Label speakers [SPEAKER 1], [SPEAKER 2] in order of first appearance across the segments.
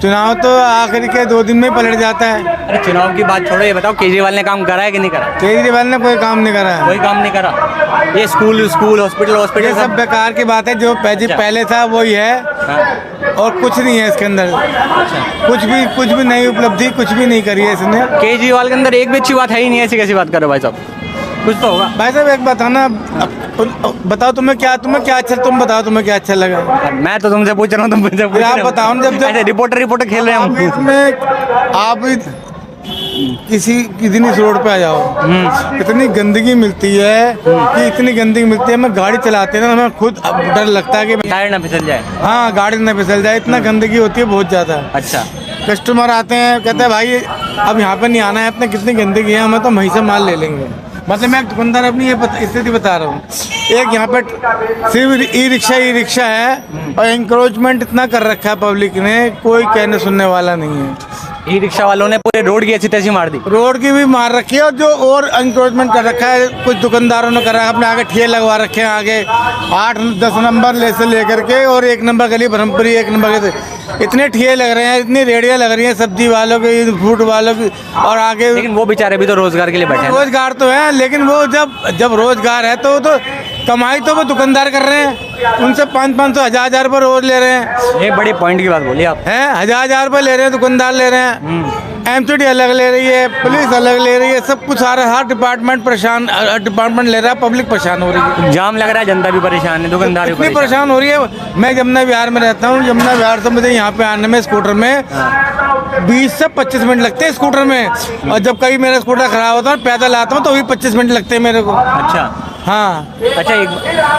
[SPEAKER 1] चुनाव तो आखिर के 2 दिन में ही पलट जाता है।
[SPEAKER 2] अरे चुनाव की बात छोड़ो, ये बताओ केजरीवाल ने काम करा है कि नहीं करा?
[SPEAKER 1] केजरीवाल ने कोई काम नहीं करा है।
[SPEAKER 2] कोई काम नहीं करा। ये स्कूल हॉस्पिटल
[SPEAKER 1] ये सब बेकार की बात है। जो पहले था वही है।
[SPEAKER 2] हाँ।
[SPEAKER 1] और कुछ नहीं है इसके अंदर।
[SPEAKER 2] अच्छा।
[SPEAKER 1] कुछ भी नई उपलब्धि कुछ भी नहीं करी है इसने।
[SPEAKER 2] केजरीवाल के अंदर एक भी अच्छी बात है ही नहीं, ऐसी कैसी बात कर रहे हो भाई साहब? कुछ तो होगा।
[SPEAKER 1] भाई साहब एक बताना, बताओ तुम्हें क्या अच्छा, तुम बताओ तुम्हें क्या अच्छा लगा।
[SPEAKER 2] मैं तो तुमसे पूछ रहा हूँ, तुम मुझसे पूछ
[SPEAKER 1] आप
[SPEAKER 2] रहे हो।
[SPEAKER 1] बताओ ना, जब
[SPEAKER 2] ऐसे रिपोर्टर खेल रहे हैं हम।
[SPEAKER 1] इसमें आप किसी दिन इस रोड पे आ जाओ, इतनी गंदगी मिलती है कि इतनी गंदगी मिलती है। मैं गाड़ी चलाते हैं ना, हमें खुद डर लगता है कि
[SPEAKER 2] टायर ना फिसल जाए।
[SPEAKER 1] हाँ, गाड़ी ना फिसल जाए। इतना गंदगी होती है बहुत ज़्यादा।
[SPEAKER 2] अच्छा।
[SPEAKER 1] कस्टमर आते हैं, कहते हैं भाई अब यहाँ पे नहीं आना है, इतनी कितनी गंदगी है, हमें तो वहीं से माल ले लेंगे। मतलब मैं दुकानदार अपनी ये स्थिति बता रहा हूँ। एक यहाँ पे सिर्फ ई रिक्शा है और इंक्रोचमेंट इतना कर रखा है पब्लिक ने, कोई कहने सुनने वाला नहीं है।
[SPEAKER 2] ई रिक्शा वालों ने पूरे रोड की अच्छी तैसी मार दी।
[SPEAKER 1] रोड की भी मार रखी है, और इंक्रोचमेंट कर रखा है। कुछ दुकानदारों ने कर रखा है, अपने आगे ठेले लगवा रखे हैं, आगे 8-10 नंबर से लेकर के, और 1 नंबर गली ब्रह्मपुरी 1 नंबर के इतने ठेले लग रहे हैं, इतनी रेडियाँ लग रही हैं सब्जी वालों की, फ्रूट वालों की, और आगे।
[SPEAKER 2] लेकिन वो बेचारे भी तो रोजगार के लिए बैठे हैं।
[SPEAKER 1] रोजगार तो है, लेकिन वो जब रोजगार है तो कमाई तो वो दुकानदार कर रहे हैं। उनसे 500-500 1000 रुपये रोज ले रहे हैं।
[SPEAKER 2] ये बड़ी पॉइंट की बात बोली आप।
[SPEAKER 1] हैं 1000 रुपये ले रहे हैं, दुकानदार ले रहे हैं। एमसीडी अलग ले रही है, पुलिस अलग ले रही है, सब कुछ सारा हर डिपार्टमेंट ले रहा है, पब्लिक परेशान हो रही है।
[SPEAKER 2] जाम लग रहा है, जनता भी परेशान है, दुकानदार भी
[SPEAKER 1] परेशान हो रही है। मैं यमुना विहार में रहता हूँ। यमुना विहार से मुझे यहाँ पे आने में स्कूटर में 20 से 25 मिनट लगते हैं स्कूटर में, और जब कभी मेरा स्कूटर खराब होता है पैदल आता हूँ तो भी 25 मिनट लगते हैं मेरे को।
[SPEAKER 2] अच्छा।
[SPEAKER 1] हाँ।
[SPEAKER 2] अच्छा,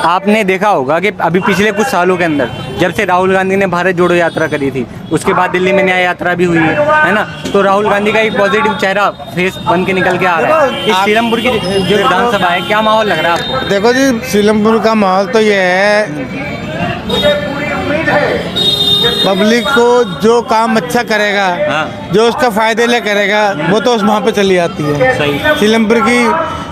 [SPEAKER 2] आपने देखा होगा कि अभी पिछले कुछ सालों के अंदर जब से राहुल गांधी ने भारत जोड़ो यात्रा करी थी, उसके बाद दिल्ली में न्याय यात्रा भी हुई है ना, तो राहुल गांधी का एक पॉजिटिव चेहरा फेस बन के निकल के आ रहा है। इस सीलमपुर की जो विधानसभा है, क्या माहौल लग रहा है आपको?
[SPEAKER 1] देखो जी, सीलमपुर का माहौल तो ये है, पब्लिक को जो काम अच्छा करेगा, जो उसका फायदे ले करेगा, वो तो वहाँ पे चली जाती है।
[SPEAKER 2] सही।
[SPEAKER 1] सीलमपुर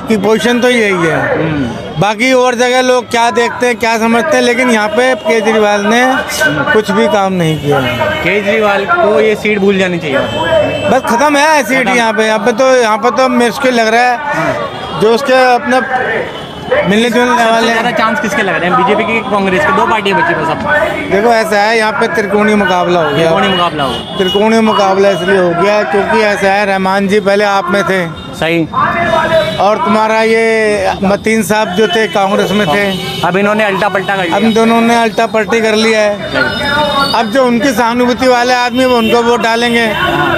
[SPEAKER 1] की पोजीशन तो यही है। बाकी और जगह लोग क्या देखते हैं, क्या समझते हैं, लेकिन यहाँ पे केजरीवाल ने कुछ भी काम नहीं किया।
[SPEAKER 2] केजरीवाल को ये सीट भूल जानी चाहिए,
[SPEAKER 1] बस खत्म है सीट यहाँ पे तो मुश्किल लग रहा है। जो उसके अपना मिलने जुलने वाले
[SPEAKER 2] ज़्यादा चांस किसके लग रहे हैं, बीजेपी की कांग्रेस के? 2 पार्टियां बची बस अब।
[SPEAKER 1] देखो ऐसा है, यहाँ पे त्रिकोणीय मुकाबला हो गया। त्रिकोणीय मुकाबला इसलिए हो गया क्योंकि ऐसा है, रहमान जी पहले आप में थे।
[SPEAKER 2] सही।
[SPEAKER 1] और तुम्हारा ये मतीन साहब जो थे कांग्रेस में थे,
[SPEAKER 2] अब इन्होंने अल्टा पल्टा कर लिया।
[SPEAKER 1] अब दोनों ने अल्टा पल्टी कर लिया है। अब जो उनकी सहानुभूति वाले आदमी वो उनको वोट डालेंगे,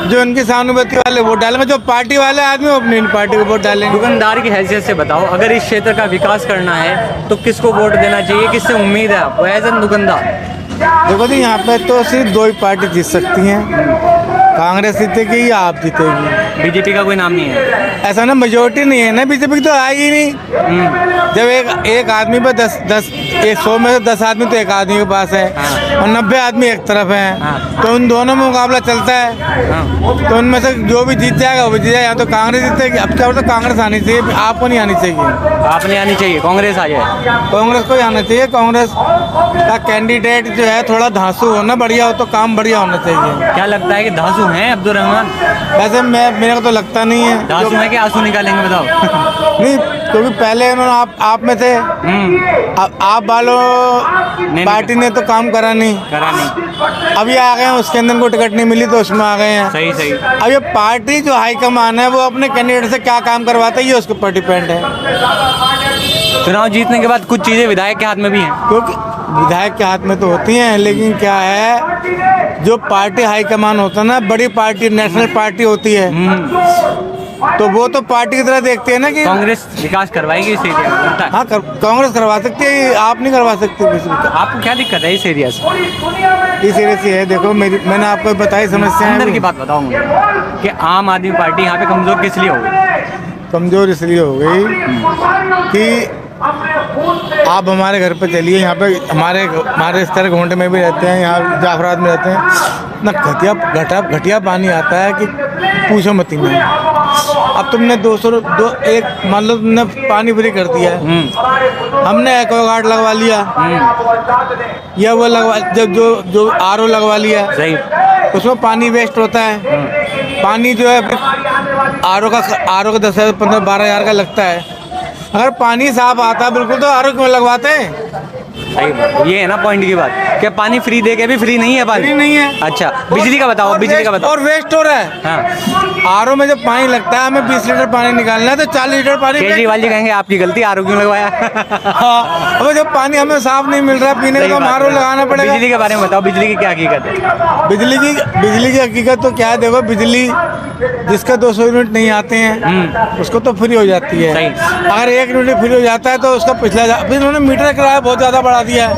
[SPEAKER 1] जो उनकी सहानुभूति वाले वोट डालेंगे, जो पार्टी वाले आदमी वो अपनी पार्टी को वोट डालेंगे।
[SPEAKER 2] दुकानदार की हैसियत से बताओ, अगर इस क्षेत्र का विकास करना है तो किसको वोट देना चाहिए, किससे उम्मीद है आपको एज एन दुकानदार?
[SPEAKER 1] देखो जी, यहाँ पे तो सिर्फ 2 ही पार्टी जीत सकती हैं, कांग्रेस जीतेगी या आप जीतेगी।
[SPEAKER 2] बीजेपी का कोई नाम नहीं है?
[SPEAKER 1] ऐसा ना, मेजोरिटी नहीं है ना, बीजेपी की तो आएगी नहीं। जब एक आदमी पे 100 में से 10 आदमी तो एक आदमी के पास है, और 90 आदमी एक तरफ है, तो उन दोनों में मुकाबला चलता है। तो उनमें से जो भी जीत जाएगा वो जीत जाएगा। या तो कांग्रेस जीतेगी, अब क्या होता है, कांग्रेस आनी चाहिए, आपको नहीं आनी चाहिए।
[SPEAKER 2] आप नहीं आनी चाहिए, कांग्रेस आ जाए?
[SPEAKER 1] कांग्रेस को ही आना चाहिए। कांग्रेस का कैंडिडेट जो है थोड़ा धांसू होना, बढ़िया हो तो काम बढ़िया होना चाहिए।
[SPEAKER 2] क्या लगता है कि धांसू हैं अब्दुल रहमान?
[SPEAKER 1] वैसे मेरे को तो लगता नहीं है।
[SPEAKER 2] धांसू है कि आंसू निकालेंगे बताओ?
[SPEAKER 1] नहीं, क्योंकि पहले उन्होंने आप में थे, आप वालों पार्टी ने तो काम करा नहीं। अभी आ गए हैं, उसके अंदर को टिकट नहीं मिली तो उसमें आ गए हैं।
[SPEAKER 2] सही।
[SPEAKER 1] अब ये पार्टी जो हाईकमान है वो अपने कैंडिडेट से क्या काम करवाता है, ये उसके ऊपर डिपेंड है।
[SPEAKER 2] चुनाव जीतने के बाद कुछ चीजें विधायक के हाथ में भी हैं,
[SPEAKER 1] क्योंकि विधायक के हाथ में तो होती हैं, लेकिन क्या है, जो पार्टी हाईकमान होता है ना, बड़ी पार्टी नेशनल पार्टी होती है, तो वो तो पार्टी की तरह देखते हैं ना कि
[SPEAKER 2] कांग्रेस विकास करवाएगी इस एरिया में।
[SPEAKER 1] हाँ, कांग्रेस करवा सकती है, आप नहीं करवा सकते किसी को।
[SPEAKER 2] आपको क्या दिक्कत है इस एरिया से?
[SPEAKER 1] इस एरिया से है, देखो मैंने आपको बताई समस्या
[SPEAKER 2] अंदर की बात बताऊँ मुझे कि आम आदमी पार्टी यहाँ पे कमजोर किस लिए हो गई?
[SPEAKER 1] कमजोर इसलिए हो गई कि आप हमारे घर पे चलिए, यहाँ पे हमारे इस तरह घोंटे में भी रहते हैं, यहाँ जाफराबाद में रहते हैं, इतना घटिया पानी आता है कि पूछो मत ही नहीं। अब तुमने 201 मान लो तुमने पानी फ्री कर दिया है, हमने एक्वागार्ड लगवा लिया, या वो लगवा जो RO लगवा लिया।
[SPEAKER 2] सही।
[SPEAKER 1] उसमें पानी वेस्ट होता है। पानी जो है आर ओ का 10,000, 15,000, 12,000 का लगता है। अगर पानी साफ आता है बिल्कुल तो आर ओ क्यों लगवाते हैं?
[SPEAKER 2] सही बात, ये है ना पॉइंट की बात, क्या पानी फ्री दे के भी फ्री नहीं है पानी?
[SPEAKER 1] फ्री नहीं है।
[SPEAKER 2] अच्छा, बिजली का बताओ, बिजली का बताओ।
[SPEAKER 1] और वेस्ट हो रहा है।
[SPEAKER 2] हाँ,
[SPEAKER 1] आर ओ में जब पानी लगता है, हमें 20 लीटर पानी निकालना है तो 40 लीटर पानी
[SPEAKER 2] केजरीवाल जी कहेंगे आपकी गलती, आर ओ क्यों लगवाया?
[SPEAKER 1] हाँ, अब जब पानी हमें साफ नहीं मिल रहा पीने का तो आर ओ लगाना पड़ेगा।
[SPEAKER 2] बिजली के बारे में बताओ, बिजली की क्या हकीकत है?
[SPEAKER 1] बिजली की हकीकत तो क्या है, देखो बिजली जिसका 200 यूनिट नहीं आते हैं उसको तो फ्री हो जाती है।
[SPEAKER 2] सही।
[SPEAKER 1] अगर 1 यूनिट फ्री हो जाता है तो उसका फिर उन्होंने मीटर किराया बहुत ज़्यादा बढ़ा दिया है।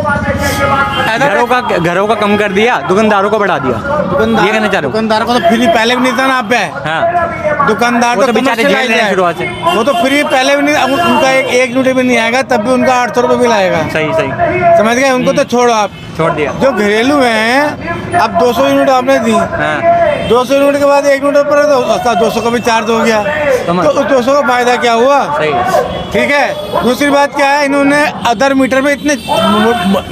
[SPEAKER 2] घरों का कम कर दिया, दुकानदारों को बढ़ा दिया। ये कहना चाह रहे हो?
[SPEAKER 1] दुकानदार को तो फ्री पहले भी नहीं था ना आप पे।
[SPEAKER 2] हाँ,
[SPEAKER 1] दुकानदार
[SPEAKER 2] वो
[SPEAKER 1] तो
[SPEAKER 2] तो बेचारे
[SPEAKER 1] commercial
[SPEAKER 2] झेल रहे हैं
[SPEAKER 1] है।
[SPEAKER 2] शुरुआत से।
[SPEAKER 1] वो तो फ्री पहले भी नहीं, अब उनका एक यूनिट भी नहीं आएगा तब भी उनका 800 रुपये बिल आएगा।
[SPEAKER 2] सही सही,
[SPEAKER 1] समझ गए? उनको तो छोड़ो आप,
[SPEAKER 2] छोड़ दिया।
[SPEAKER 1] जो घरेलू हैं अब 200 यूनिट आपने दी,
[SPEAKER 2] हाँ,
[SPEAKER 1] 200 यूनिट के बाद 1 यूनिट पर तो उसका 200 का भी चार्ज हो गया,
[SPEAKER 2] समझ।
[SPEAKER 1] तो उस 200 का फायदा क्या हुआ?
[SPEAKER 2] सही।
[SPEAKER 1] ठीक है। दूसरी बात क्या है, इन्होंने अदर मीटर में इतने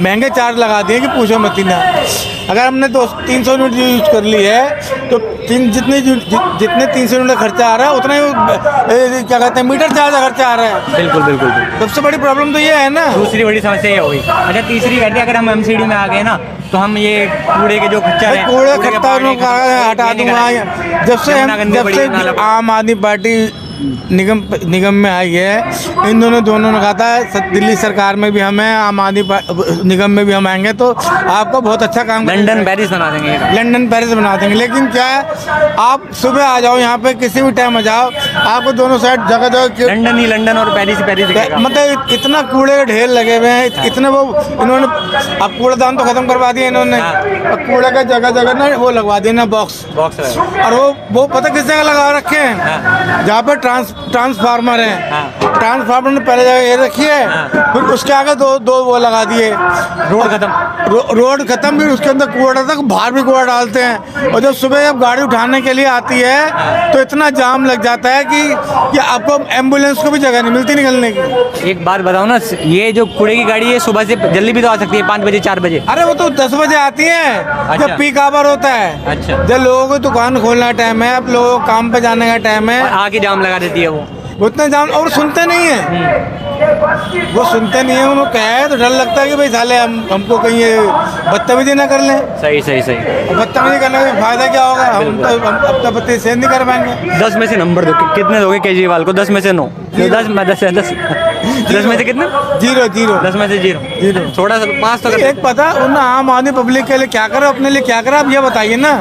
[SPEAKER 1] महंगे चार्ज लगा दिए कि पूछो मत ही ना। अगर हमने 300 यूनिट यूज कर ली है तो जितने 300 यूनिट का खर्चा आ रहा है उतना ही क्या कहते हैं मीटर चार्ज का खर्चा आ रहा है।
[SPEAKER 2] बिल्कुल बिल्कुल बिल्कुल।
[SPEAKER 1] सबसे बड़ी प्रॉब्लम तो ये है ना।
[SPEAKER 2] दूसरी बड़ी समस्या ये होगी। अच्छा, तीसरी कहते हैं अगर हम एमसीडी में आ गए ना तो हम ये कूड़े के जो खच्चर हैं,
[SPEAKER 1] कूड़े
[SPEAKER 2] के
[SPEAKER 1] खत्ता
[SPEAKER 2] पानी का
[SPEAKER 1] हटा
[SPEAKER 2] ये नहीं
[SPEAKER 1] दूंगा।
[SPEAKER 2] कराएंगे।
[SPEAKER 1] जब से आम आदमी पार्टी निगम में आई है, इन दोनों ने कहा था दिल्ली सरकार में भी हमें, आम आदमी निगम में भी हम आएंगे तो आपको बहुत अच्छा काम
[SPEAKER 2] लंदन पेरिस बना देंगे।
[SPEAKER 1] लंदन पेरिस बना देंगे। लेकिन क्या है, आप सुबह आ जाओ यहाँ पे, किसी भी टाइम आ जाओ, आपको दोनों साइड जगह जगह
[SPEAKER 2] लंदन ही लंदन और पेरिस ही पेरिस दिखेगा।
[SPEAKER 1] मतलब इतना कूड़े के ढेर लगे हुए हैं, इतने वो इन्होंने अब कूड़ेदान तो खत्म करवा दिया इन्होंने। अब कूड़े का जगह जगह ना वो लगवा दिया ना बॉक्स। और वो पता किस जगह लगा रखे हैं? जहाँ पे ट्रांसफार्मर है, ट्रांसफार्मर ने पहले जगह ये रखी है, फिर उसके आगे दो वो लगा दिए। रोड खत्म भी, उसके अंदर कूड़ा तक बाहर भी कूड़ा डालते हैं। और जब सुबह जब गाड़ी उठाने के लिए आती है तो इतना जाम लग जाता है कि आपको एम्बुलेंस को भी जगह नहीं मिलती निकलने की।
[SPEAKER 2] एक बात बताओ ना, ये जो कूड़े की गाड़ी है सुबह से जल्दी भी तो आ सकती है, 5 बजे 4 बजे।
[SPEAKER 1] अरे वो तो 10 बजे आती है।
[SPEAKER 2] अच्छा।
[SPEAKER 1] जब पीक आवर होता है।
[SPEAKER 2] अच्छा।
[SPEAKER 1] जब लोगों को दुकान खोलने का टाइम है, अब लोगों को काम पे जाने का टाइम है,
[SPEAKER 2] आके जाम लगा देती है वो।
[SPEAKER 1] उतना जाम, और सुनते नहीं है। वो सुनते नहीं है। उन्होंने कहा है तो डर लगता है कि भाई साले हमको कहीं ये बदतमीजी ना कर लें।
[SPEAKER 2] सही सही सही।
[SPEAKER 1] बदतमीजी करने का फायदा क्या होगा? हम अपना बत्ती सेंध नहीं कर पाएंगे।
[SPEAKER 2] 10 में से नंबर दो, कितने दोगे केजरीवाल को? 10 में से 9। 10 में से कितने?
[SPEAKER 1] 0
[SPEAKER 2] 10 में से 0। थोड़ा सा 5 तो कर
[SPEAKER 1] एक पता उन आम आदमी पब्लिक के लिए क्या करे, अपने लिए क्या करे, आप ये बताइए ना।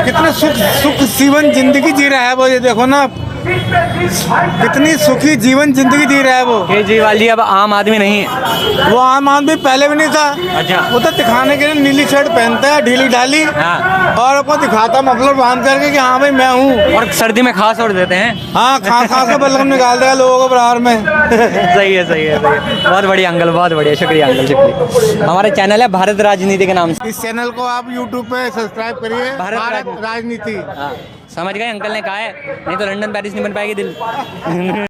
[SPEAKER 1] कितने सुख जीवन जिंदगी जी रहा है वो, ये देखो ना कितनी सुखी जीवन जिंदगी जी रहा है वो।
[SPEAKER 2] केजरीवाल जी अब आम आदमी नहीं है।
[SPEAKER 1] वो आम आदमी पहले भी नहीं था।
[SPEAKER 2] अच्छा।
[SPEAKER 1] वो तो दिखाने के लिए नीली शर्ट पहनता है, ढीली ढाली,
[SPEAKER 2] हाँ।
[SPEAKER 1] और आपको दिखाता मफलर बांध करके कि हाँ भाई मैं हूँ।
[SPEAKER 2] और सर्दी में खास और देते हैं।
[SPEAKER 1] हाँ, खास के बलगम निकाल देगा लोगों को बाहर में।
[SPEAKER 2] सही है सही है सही है। बहुत बढ़िया अंकल, बहुत बढ़िया, शुक्रिया अंकल, शुक्रिया। हमारे चैनल है भारत राजनीति के नाम से।
[SPEAKER 1] इस चैनल को आप YouTube पे सब्सक्राइब करिए, भारत राजनीति।
[SPEAKER 2] हाँ, समझ गए, अंकल ने कहा है, नहीं तो लंदन पेरिस नहीं बन पाएगी दिल।